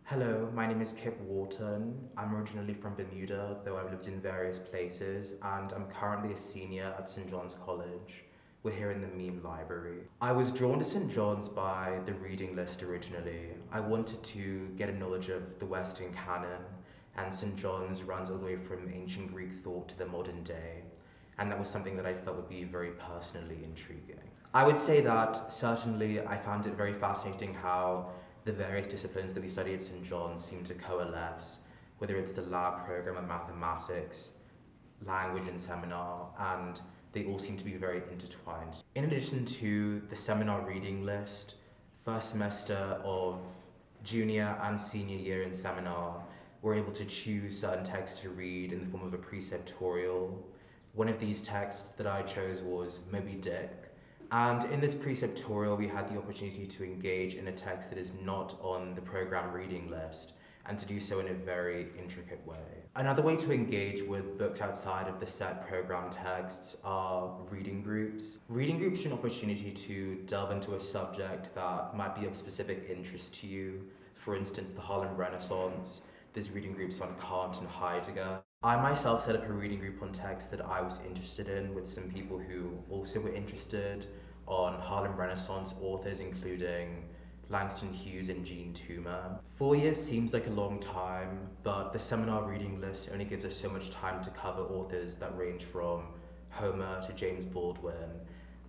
Hello, my name is Kipp Wharton. I'm originally from Bermuda, though I've lived in various places, and I'm currently a senior at St. John's College. We're here in the Meme Library. I was drawn to St. John's by the reading list originally. I wanted to get a knowledge of the Western canon, and St. John's runs all the way from ancient Greek thought to the modern day, and that was something that I felt would be very personally intriguing. I would say that certainly I found it very fascinating how the various disciplines that we study at St. John's seem to coalesce, whether it's the lab program of mathematics, language and seminar, and they all seem to be very intertwined. In addition to the seminar reading list, first semester of junior and senior year in seminar, we're able to choose certain texts to read in the form of a preceptorial. One of these texts that I chose was Moby Dick. And in this preceptorial, we had the opportunity to engage in a text that is not on the program reading list, and to do so in a very intricate way. Another way to engage with books outside of the set program texts are reading groups. Reading groups are an opportunity to delve into a subject that might be of specific interest to you. For instance, the Harlem Renaissance. There's reading groups on Kant and Heidegger. I myself set up a reading group on texts that I was interested in with some people who also were interested on Harlem Renaissance authors, including Langston Hughes and Jean Toomer. 4 years seems like a long time, but the seminar reading list only gives us so much time to cover authors that range from Homer to James Baldwin.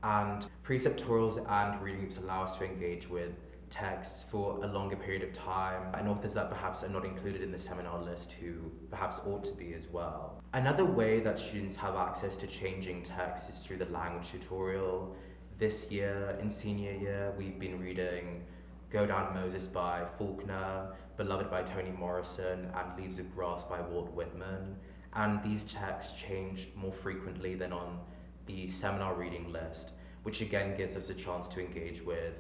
And preceptorials and reading groups allow us to engage with texts for a longer period of time, and authors that perhaps are not included in the seminar list who perhaps ought to be as well. Another way that students have access to changing texts is through the language tutorial. This year, in senior year, we've been reading Go Down Moses by Faulkner, Beloved by Toni Morrison, and Leaves of Grass by Walt Whitman. And these texts change more frequently than on the seminar reading list, which again gives us a chance to engage with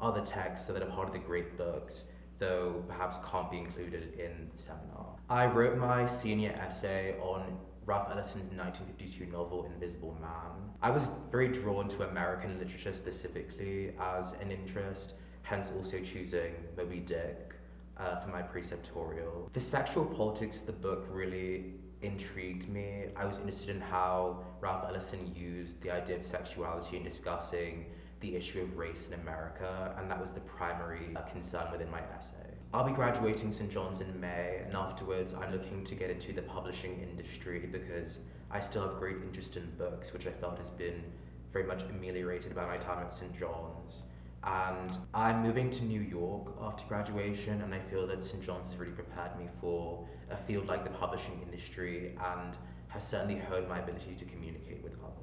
other texts that are part of the great books, though perhaps can't be included in the seminar. I wrote my senior essay on Ralph Ellison's 1952 novel Invisible Man. I was very drawn to American literature specifically as an interest, hence also choosing Moby Dick for my preceptorial. The sexual politics of the book really intrigued me. I was interested in how Ralph Ellison used the idea of sexuality in discussing the issue of race in America, and that was the primary concern within my essay. I'll be graduating St. John's in May, and afterwards I'm looking to get into the publishing industry because I still have great interest in books, which I felt has been very much ameliorated by my time at St. John's. And I'm moving to New York after graduation, and I feel that St. John's has really prepared me for a field like the publishing industry and has certainly honed my ability to communicate with others.